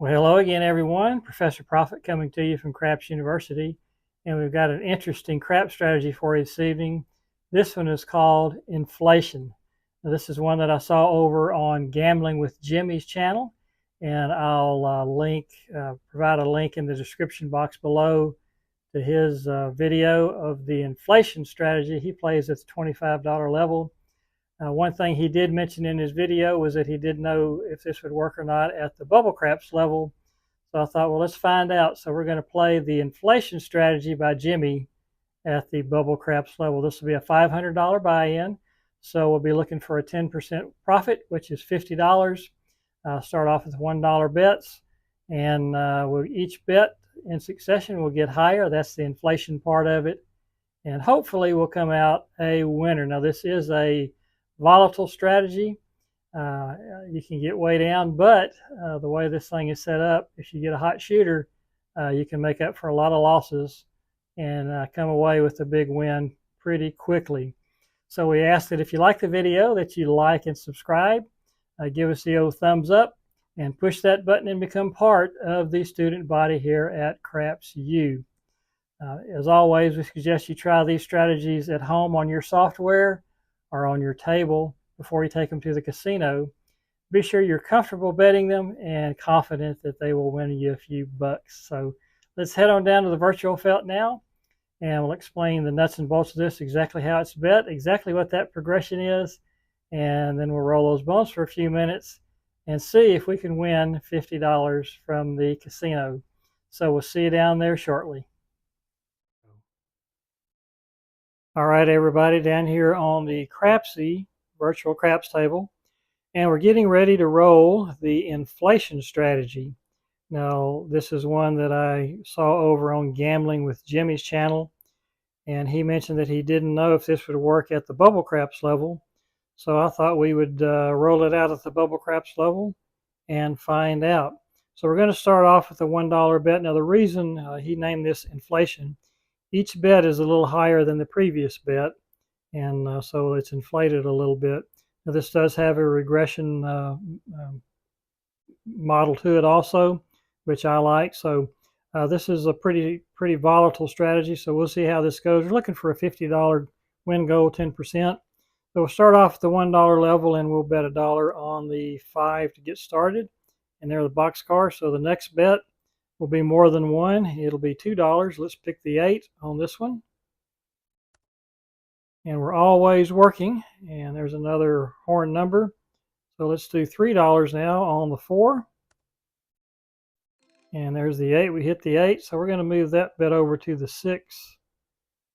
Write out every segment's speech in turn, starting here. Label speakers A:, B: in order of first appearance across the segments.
A: Well, hello again, everyone. Professor Profit coming to you from Craps University. And we've got an interesting crap strategy for you this evening. This one is called inflation. Now, this is one that I saw over on Gambling with Jimmy's channel. And I'll provide a link in the description box below to his video of the inflation strategy. He plays at the $25 level. One thing he did mention in his video was that he didn't know if this would work or not at the bubble craps level. So I thought, well, let's find out. So we're going to play the inflation strategy by Jimmy at the bubble craps level. This will be a $500 buy-in. So we'll be looking for a 10% profit, which is $50. Start off with $1 bets. And each bet in succession will get higher. That's the inflation part of it. And hopefully we'll come out a winner. Now, this is a volatile strategy. You can get way down, but the way this thing is set up, if you get a hot shooter, you can make up for a lot of losses and come away with a big win pretty quickly. So we ask that if you like the video that you like and subscribe, give us the old thumbs up and push that button and become part of the student body here at Craps U. As always, we suggest you try these strategies at home on your software or on your table before you take them to the casino. Be sure you're comfortable betting them and confident that they will win you a few bucks. So let's head on down to the virtual felt now, and we'll explain the nuts and bolts of this, exactly how it's bet, exactly what that progression is, and then we'll roll those bones for a few minutes and see if we can win $50 from the casino. So we'll see you down there shortly. All right, everybody, down here on the Crapsy virtual craps table, and we're getting ready to roll the inflation strategy. Now, this is one that I saw over on Gambling with Jimmy's channel, and he mentioned that he didn't know if this would work at the bubble craps level. So I thought we would roll it out at the bubble craps level and find out. So we're going to start off with a $1 bet. Now, the reason he named this inflation, each bet is a little higher than the previous bet, and so it's inflated a little bit. Now, this does have a regression model to it also, which I like. So this is a pretty volatile strategy, so we'll see how this goes. We're looking for a $50 win goal, 10%. So we'll start off at the $1 level, and we'll bet $1 on the 5 to get started. And there are the boxcars. So the next bet will be more than one. It'll be $2. Let's pick the 8 on this one. And we're always working. And there's another horn number. So let's do $3 now on the 4. And there's the 8. We hit the 8. So we're going to move that bet over to the 6.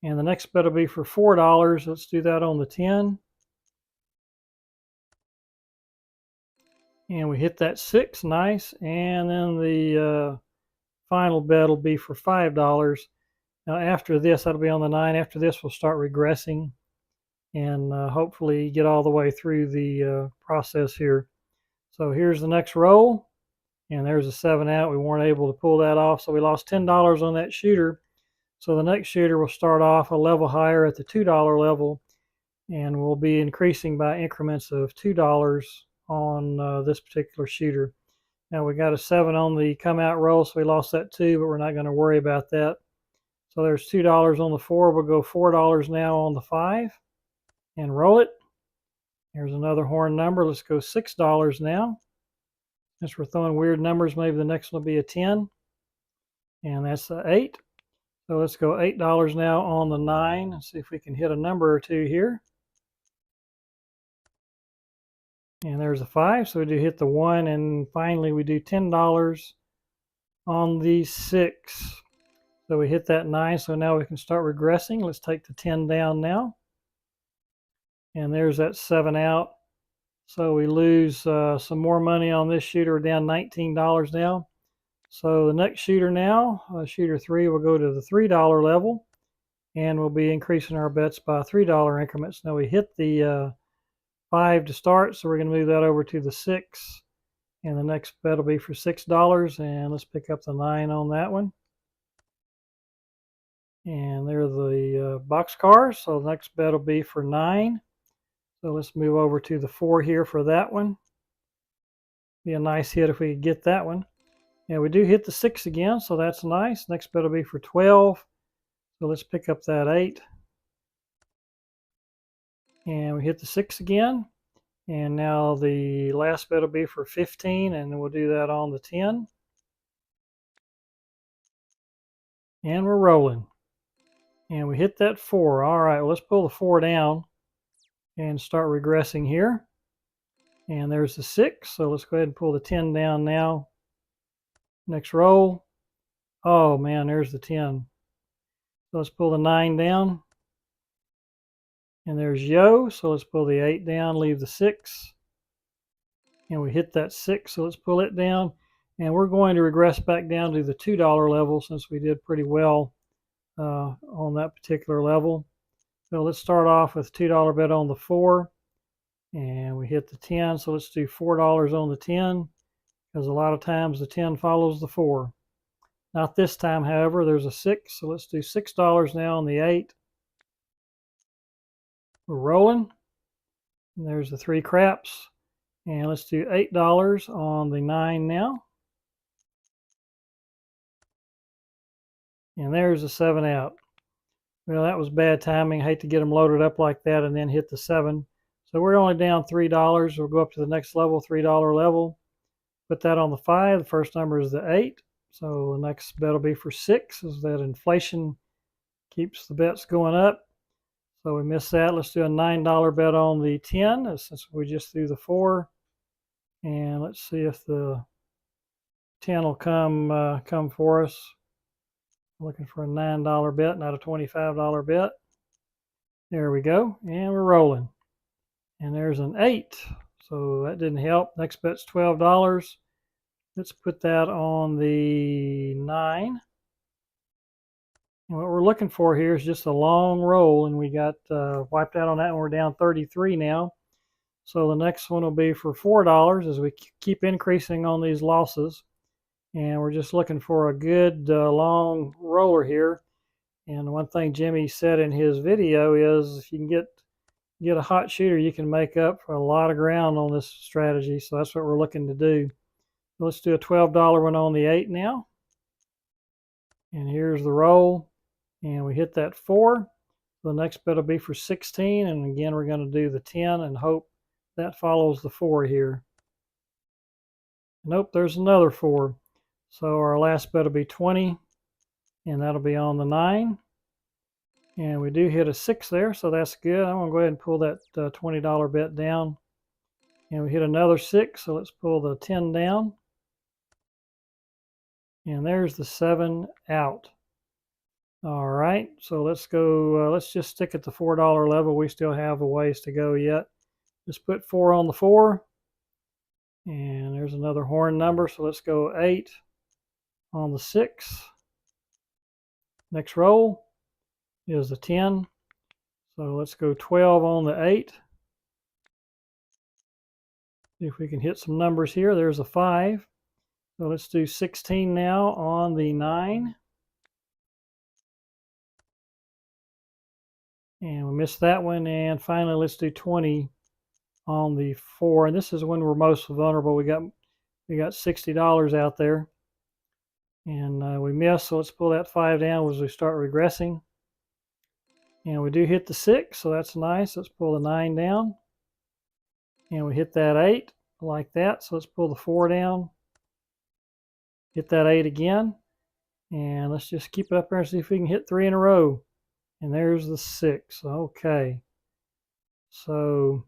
A: And the next bet will be for $4. Let's do that on the 10. And we hit that 6. Nice. And then the final bet will be for $5. Now after this, that'll be on the 9. After this, we'll start regressing and hopefully get all the way through the process here. So here's the next roll, and there's a 7 out. We weren't able to pull that off, so we lost $10 on that shooter. So the next shooter will start off a level higher at the $2 level, and we'll be increasing by increments of $2 on this particular shooter. Now we got a 7 on the come out roll, so we lost that too, but we're not going to worry about that. So there's $2 on the 4. We'll go $4 now on the 5 and roll it. Here's another horn number. Let's go $6 now. Since we're throwing weird numbers, maybe the next one will be a 10. And that's the 8. So let's go $8 now on the 9 and see if we can hit a number or two here. And there's a 5, so we do hit the 1, and finally we do $10 on the 6. So we hit that 9, so now we can start regressing. Let's take the 10 down now. And there's that 7 out. So we lose some more money on this shooter. We're down $19 now. So the next shooter now, shooter 3, will go to the $3 level, and we'll be increasing our bets by $3 increments. Now we hit the 5 to start, so we're going to move that over to the 6, and the next bet will be for $6, and let's pick up the 9 on that one. And there are the boxcars, so the next bet will be for 9. So let's move over to the 4 here for that one. Be a nice hit if we could get that one. And we do hit the 6 again, so that's nice. Next bet will be for 12. So let's pick up that 8. And we hit the 6 again. And now the last bet will be for 15, and then we'll do that on the 10. And we're rolling. And we hit that 4. All right, well, let's pull the 4 down and start regressing here. And there's the 6, so let's go ahead and pull the 10 down now. Next roll. Oh man, there's the 10. So let's pull the 9 down. And there's yo, so let's pull the 8 down, leave the 6. And we hit that 6, so let's pull it down. And we're going to regress back down to the $2 level since we did pretty well on that particular level. So let's start off with $2 bet on the 4. And we hit the 10, so let's do $4 on the 10, because a lot of times the 10 follows the 4. Not this time, however, there's a 6, so let's do $6 now on the 8. We're rolling. And there's the 3 craps. And let's do $8 on the 9 now. And there's the 7 out. Well, that was bad timing. I hate to get them loaded up like that and then hit the 7. So we're only down $3. We'll go up to the next level, $3 level. Put that on the 5. The first number is the 8. So the next bet will be for 6, as that inflation keeps the bets going up. So we missed that. Let's do a $9 bet on the 10, since we just threw the 4. And let's see if the 10 will come for us. Looking for a $9 bet, not a $25 bet. There we go. And we're rolling. And there's an 8. So that didn't help. Next bet's $12. Let's put that on the 9. And what we're looking for here is just a long roll, and we got wiped out on that, and we're down 33 now. So the next one will be for $4 as we keep increasing on these losses. And we're just looking for a good long roller here. And one thing Jimmy said in his video is if you can get a hot shooter, you can make up for a lot of ground on this strategy. So that's what we're looking to do. Let's do a $12 one on the 8 now. And here's the roll. And we hit that 4. The next bet will be for 16. And again, we're going to do the 10 and hope that follows the 4 here. Nope, there's another 4. So our last bet will be 20. And that'll be on the 9. And we do hit a 6 there, so that's good. I'm going to go ahead and pull that $20 bet down. And we hit another 6, so let's pull the 10 down. And there's the 7 out. All right, so let's go, let's just stick at the $4 level. We still have a ways to go yet. Just put 4 on the 4. And there's another horn number, so let's go 8 on the 6. Next roll is the 10. So let's go 12 on the 8. See if we can hit some numbers here. There's a 5. So let's do 16 now on the 9. And we missed that one. And finally, let's do 20 on the 4. And this is when we're most vulnerable. We got $60 out there. And we missed, so let's pull that 5 down as we start regressing. And we do hit the 6, so that's nice. Let's pull the 9 down. And we hit that 8 like that, so let's pull the 4 down. Hit that 8 again. And let's just keep it up there and see if we can hit 3 in a row. And there's the 6. Okay. So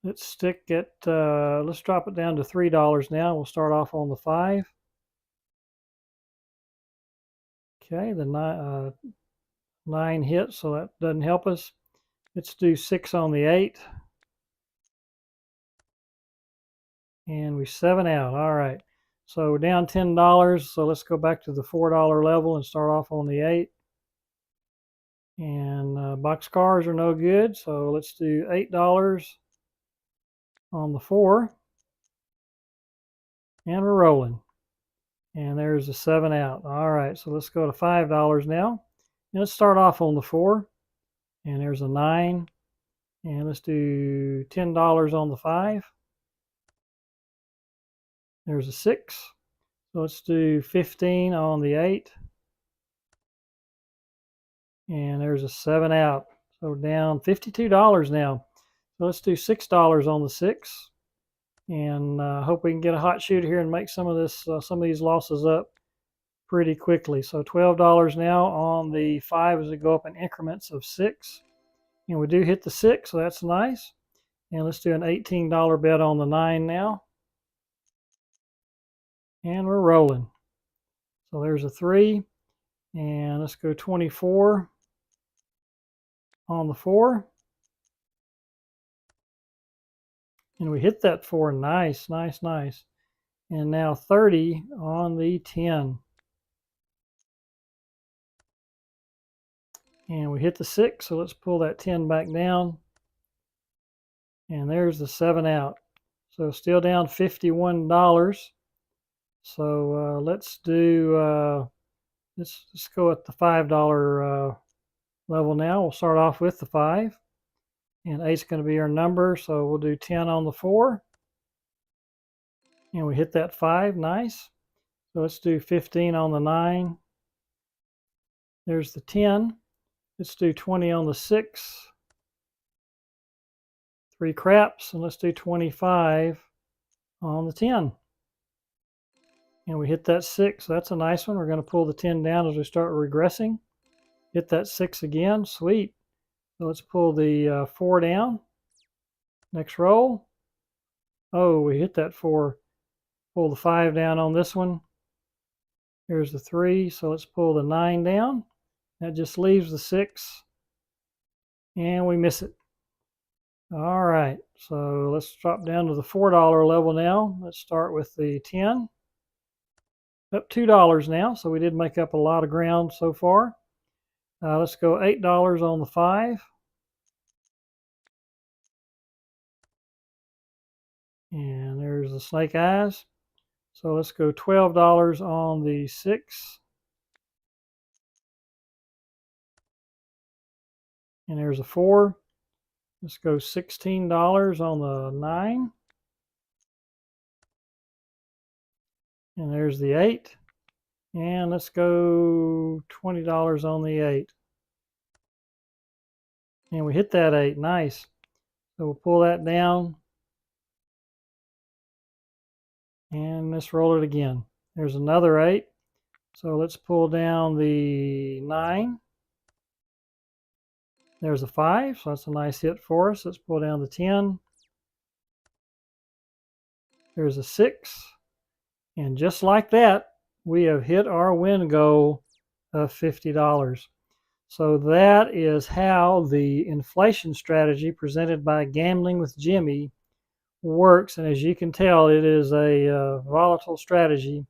A: let's stick at, let's drop it down to $3 now. We'll start off on the 5. Okay, the 9 hits, so that doesn't help us. Let's do 6 on the 8. And we 7 out. All right. So we're down $10. So let's go back to the $4 level and start off on the 8. And boxcars are no good. So let's do $8 on the 4. And we're rolling. And there's the 7 out. All right. So let's go to $5 now. And let's start off on the 4. And there's a 9. And let's do $10 on the 5. There's a 6. So let's do 15 on the 8. And there's a 7 out. So down $52 now. So let's do $6 on the 6. And hope we can get a hot shooter here and make some of these losses up pretty quickly. So $12 now on the 5 as we go up in increments of 6. And we do hit the 6, so that's nice. And let's do an $18 bet on the 9 now. And we're rolling. So there's a 3. And let's go 24 on the 4. And we hit that 4. Nice, nice, nice. And now 30 on the 10. And we hit the 6, so let's pull that 10 back down. And there's the 7 out. So still down $51. So let's do, let's go at the $5 level now. We'll start off with the 5. And 8's going to be our number, so we'll do 10 on the 4. And we hit that 5, nice. So let's do 15 on the 9. There's the 10. Let's do 20 on the 6. 3 craps, and let's do 25 on the 10. And we hit that 6. So that's a nice one. We're going to pull the 10 down as we start regressing. Hit that 6 again. Sweet. So let's pull the 4 down. Next roll. Oh, we hit that 4. Pull the 5 down on this one. Here's the 3. So let's pull the 9 down. That just leaves the 6. And we miss it. All right. So let's drop down to the $4 level now. Let's start with the 10. Up $2 now. So we did make up a lot of ground so far. Let's go $8 on the 5. And there's the snake eyes. So let's go $12 on the 6. And there's a 4. Let's go $16 on the 9. And there's the 8. And let's go $20 on the 8. And we hit that 8. Nice. So we'll pull that down. And let's roll it again. There's another 8. So let's pull down the 9. There's a 5. So that's a nice hit for us. Let's pull down the 10. There's a 6. And just like that, we have hit our win goal of $50. So that is how the inflation strategy presented by Gambling with Jimmy works. And as you can tell, it is a volatile strategy.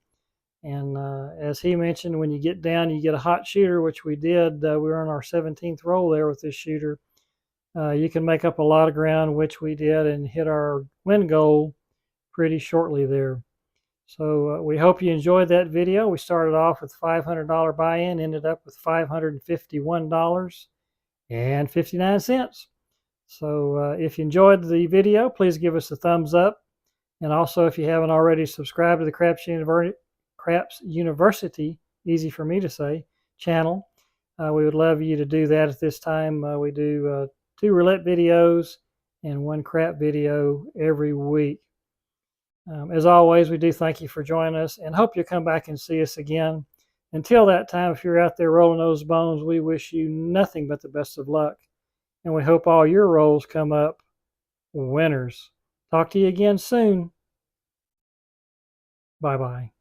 A: And as he mentioned, when you get down, you get a hot shooter, which we did. We were on our 17th roll there with this shooter. You can make up a lot of ground, which we did, and hit our win goal pretty shortly there. So we hope you enjoyed that video. We started off with $500 buy-in, ended up with $551.59. So if you enjoyed the video, please give us a thumbs up. And also, if you haven't already subscribed to the Craps University, easy for me to say, channel, we would love you to do that at this time. We do 2 roulette videos and 1 crap video every week. As always, we do thank you for joining us and hope you'll come back and see us again. Until that time, if you're out there rolling those bones, we wish you nothing but the best of luck. And we hope all your rolls come up winners. Talk to you again soon. Bye-bye.